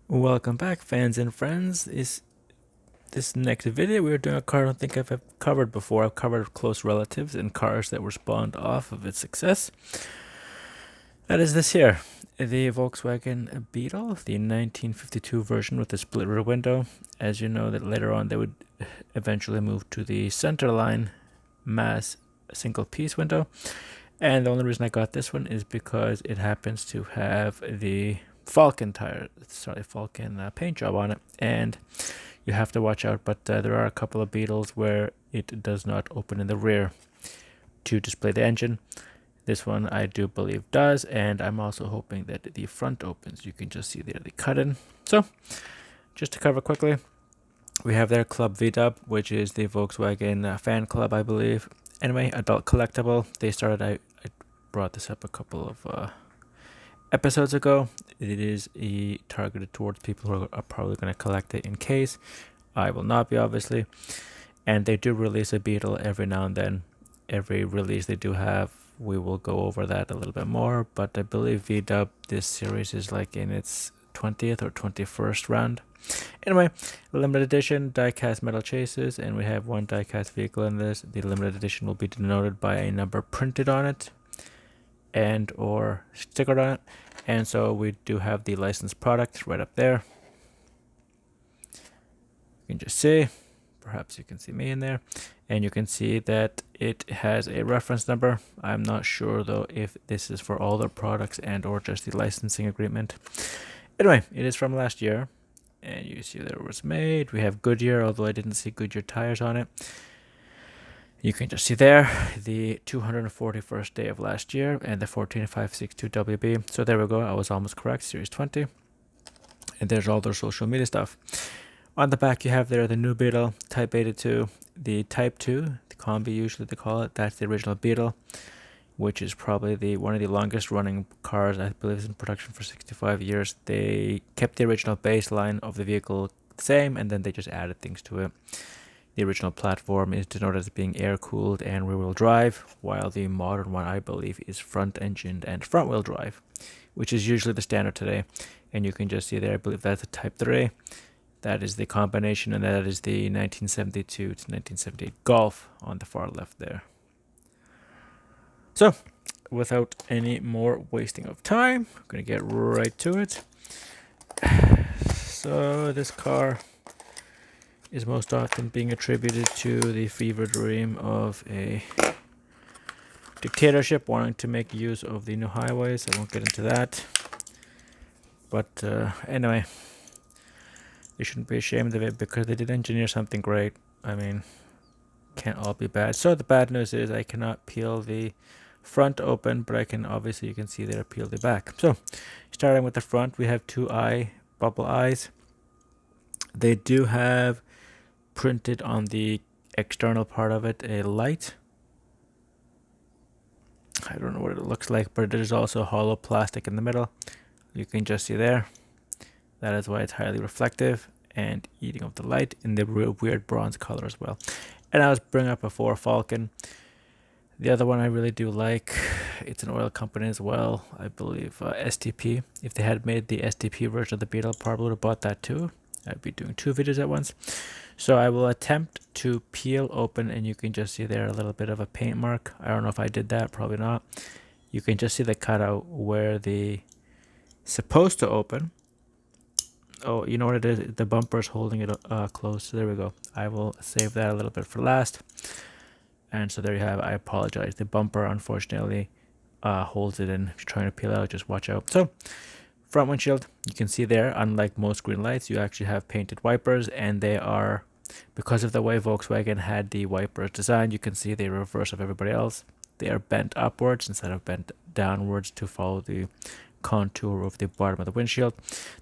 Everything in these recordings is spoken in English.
Welcome back, fans and friends. This next video we're doing a car I don't think I've covered before. I've covered close relatives and cars that were spawned off of its success. That is this here, the Volkswagen Beetle, the 1952 version with the split rear window. As you know, that later on they would eventually move to the centerline mass single piece window. And the only reason I got this one is because it happens to have the Falcon paint job on it, and you have to watch out. But there are a couple of Beetles where it does not open in the rear to display the engine. This one I do believe does, and I'm also hoping that the front opens. You can just see there the cut in. So, just to cover quickly, we have their Club VW, which is the Volkswagen fan club, I believe. Anyway, adult collectible. They started. I brought this up a couple of episodes ago. It is targeted towards people who are probably going to collect it in case. I will not be, obviously. And they do release a Beetle every now and then. Every release they do have, we will go over that a little bit more. But I believe VW, this series is like in its 20th or 21st round. Anyway, limited edition die-cast metal chases, and we have one die-cast vehicle in this. The limited edition will be denoted by a number printed on it and or stickered on it. And so we do have the licensed product right up there. You can just see, perhaps you can see me in there, and you can see that it has a reference number. I'm not sure though if this is for all their products and or just the licensing agreement. Anyway, it is from last year, and you see that it was made. We have Goodyear, although I didn't see Goodyear tires on it. You can just see there the 241st day of last year and the 14562 WB. So there we go. I was almost correct. Series 20. And there's all their social media stuff. On the back, you have there the new Beetle, Type 82, the Type 2, the Combi usually they call it. That's the original Beetle, which is probably one of the longest running cars. I believe it's in production for 65 years. They kept the original baseline of the vehicle the same, and then they just added things to it. The original platform is denoted as being air-cooled and rear-wheel drive, while the modern one, I believe, is front-engined and front-wheel drive, which is usually the standard today. And you can just see there, I believe that's a Type 3. That is the combination, and that is the 1972 to 1978 Golf on the far left there. So, without any more wasting of time, I'm going to get right to it. So, this car is most often being attributed to the fever dream of a dictatorship wanting to make use of the new highways. I won't get into that. But anyway, they shouldn't be ashamed of it because they did engineer something great. I mean, can't all be bad. So the bad news is I cannot peel the front open, but I can, obviously you can see there, peel the back. So starting with the front, we have two bubble eyes. They do have printed on the external part of it a light. I don't know what it looks like, but there's also hollow plastic in the middle. You can just see there. That is why it's highly reflective and eating up the light in the real weird bronze color as well. And I was bringing up before Falcon. The other one I really do like, it's an oil company as well, I believe, STP. If they had made the STP version of the Beetle, probably would have bought that too. I'd be doing two videos at once. So I will attempt to peel open, and you can just see there a little bit of a paint mark. I don't know if I did that, probably not. You can just see the cutout where the supposed to open. Oh, you know what it is? The bumper is holding it close. So there we go. I will save that a little bit for last. And so there you have it. I apologize. The bumper, unfortunately, holds it in. If you're trying to peel out, just watch out. So, front windshield, you can see there, unlike most green lights, you actually have painted wipers, and they are, because of the way Volkswagen had the wipers designed, you can see the reverse of everybody else. They are bent upwards instead of bent downwards to follow the contour of the bottom of the windshield.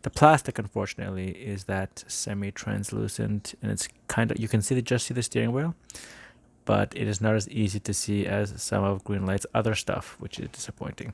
The plastic, unfortunately, is that semi-translucent, and it's kind of, you can just see the steering wheel, but it is not as easy to see as some of Greenlight's other stuff, which is disappointing.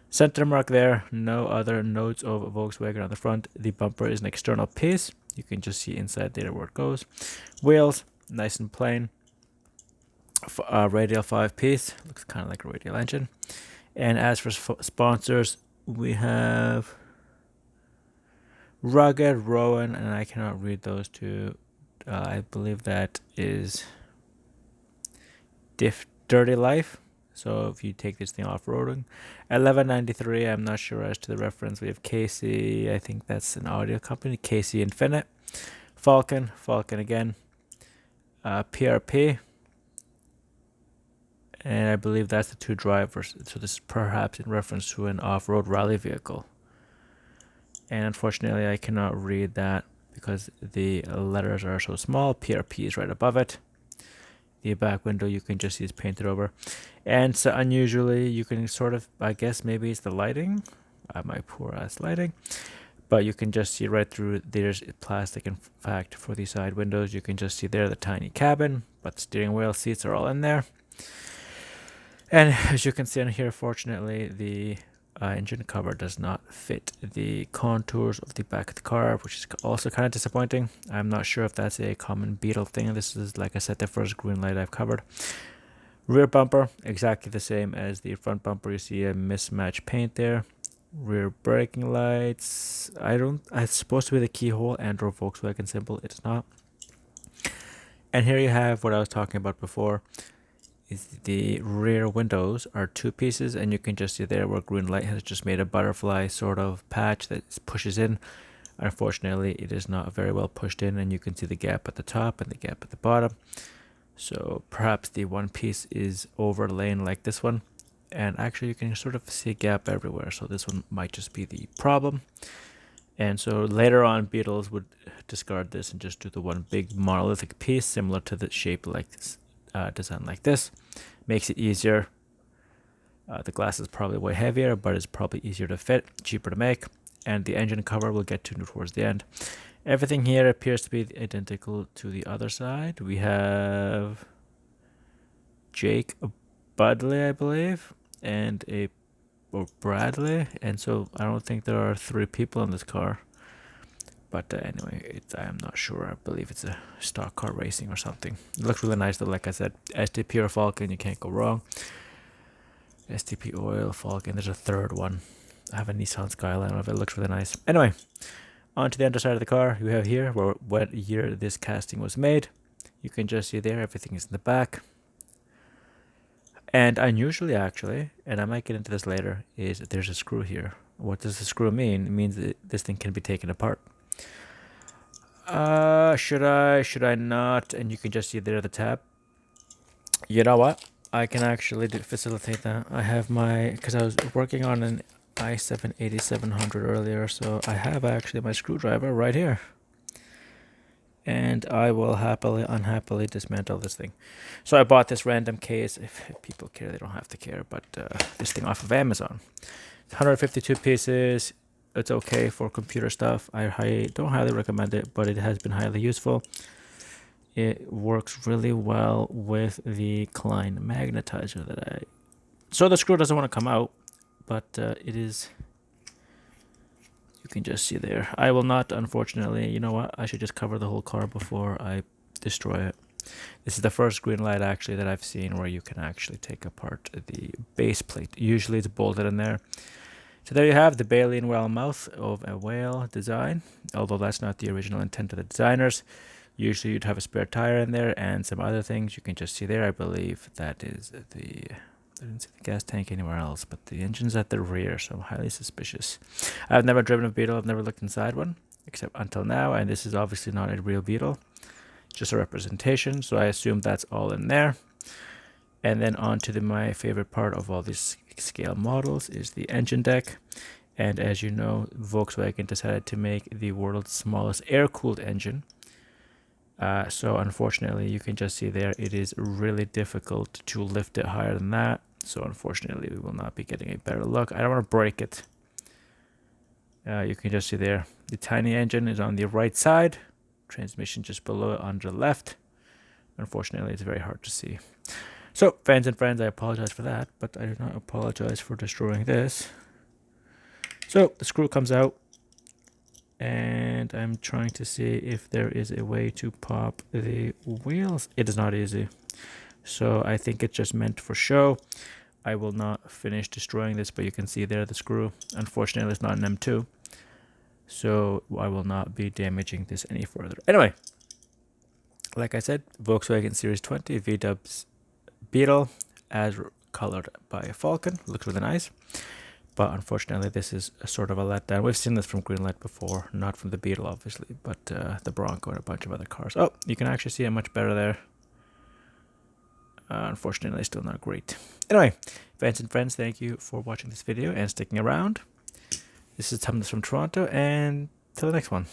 Center mark there, no other notes of Volkswagen on the front. The bumper is an external piece. You can just see inside there where it goes. Wheels, nice and plain. Radial 5-piece, looks kind of like a radial engine. And as for sponsors, we have Rugged, Rowan, and I cannot read those two. I believe that is Dirty Life. So if you take this thing off-roading. 1193, I'm not sure as to the reference. We have Casey, I think that's an audio company. Casey Infinite. Falcon again. PRP. And I believe that's the two drivers. So this is perhaps in reference to an off-road rally vehicle. And unfortunately, I cannot read that because the letters are so small. PRP is right above it. The back window you can just see is painted over. And so unusually, you can sort of, I guess maybe it's the lighting. My poor ass lighting. But you can just see right through, there's plastic. In fact, for these side windows, you can just see there the tiny cabin. But the steering wheel seats are all in there. And as you can see on here, fortunately, the engine cover does not fit the contours of the back of the car, which is also kind of disappointing. I'm not sure if that's a common Beetle thing. This is, like I said, the first green light I've covered. Rear bumper, exactly the same as the front bumper. You see a mismatched paint there. Rear braking lights. It's supposed to be the keyhole and or Volkswagen symbol. It's not. And here you have what I was talking about before. Is the rear windows are two pieces, and you can just see there where green light has just made a butterfly sort of patch that pushes in. Unfortunately, it is not very well pushed in, and you can see the gap at the top and the gap at the bottom. So perhaps the one piece is overlain like this one, and actually you can sort of see a gap everywhere. So this one might just be the problem. And so later on, Beetles would discard this and just do the one big monolithic piece similar to the shape like this. Design like this makes it easier. The glass is probably way heavier, but it's probably easier to fit, cheaper to make, and the engine cover we'll get to towards the end. Everything here appears to be identical to the other side. We have Jake Budley, I believe, and or Bradley, and so I don't think there are 3 people in this car. But anyway, I'm not sure. I believe it's a stock car racing or something. It looks really nice though, like I said. STP or Falcon, you can't go wrong. STP Oil, Falcon, there's a third one. I have a Nissan Skyline of it. It looks really nice. Anyway, on to the underside of the car. You have here what year this casting was made. You can just see there, everything is in the back. And unusually actually, and I might get into this later, is there's a screw here. What does the screw mean? It means that this thing can be taken apart. Should I not? And you can just see there the tab. You know what? I can actually facilitate that. I have because I was working on an i7 8700 earlier, so I have actually my screwdriver right here. And I will unhappily dismantle this thing. So I bought this random case. If people care, they don't have to care, but this thing off of Amazon. 152 pieces. It's okay for computer stuff. I don't highly recommend it, but it has been highly useful. It works really well with the Klein magnetizer so the screw doesn't want to come out, but it is. You can just see there. I will not, unfortunately. You know what? I should just cover the whole car before I destroy it. This is the first green light actually that I've seen where you can actually take apart the base plate. Usually it's bolted in there. So there you have the baleen whale mouth of a whale design, although that's not the original intent of the designers. Usually you'd have a spare tire in there and some other things. You can just see there, I believe that is I didn't see the gas tank anywhere else, but the engine's at the rear, so I'm highly suspicious. I've never driven a Beetle, I've never looked inside one, except until now, and this is obviously not a real Beetle, just a representation, so I assume that's all in there. And then on to my favorite part of all these scale models is the engine deck. And as you know, Volkswagen decided to make the world's smallest air-cooled engine. So unfortunately, you can just see there, it is really difficult to lift it higher than that. So unfortunately, we will not be getting a better look. I don't want to break it. You can just see there, the tiny engine is on the right side. Transmission just below it on the left. Unfortunately, it's very hard to see. So, fans and friends, I apologize for that, but I do not apologize for destroying this. So, the screw comes out, and I'm trying to see if there is a way to pop the wheels. It is not easy. So, I think it's just meant for show. I will not finish destroying this, but you can see there the screw. Unfortunately, it's not an M2. so I will not be damaging this any further. Anyway, like I said, Volkswagen Series 20 V-Dubs Beetle, as colored by Falcon. Looks really nice, but unfortunately this is a sort of a letdown. We've seen this from Greenlight before, not from the Beetle obviously, but the Bronco and a bunch of other cars. Oh, you can actually see it much better there. Unfortunately, still not great. Anyway, fans and friends, thank you for watching this video and sticking around. This is Thomas from Toronto, and till the next one.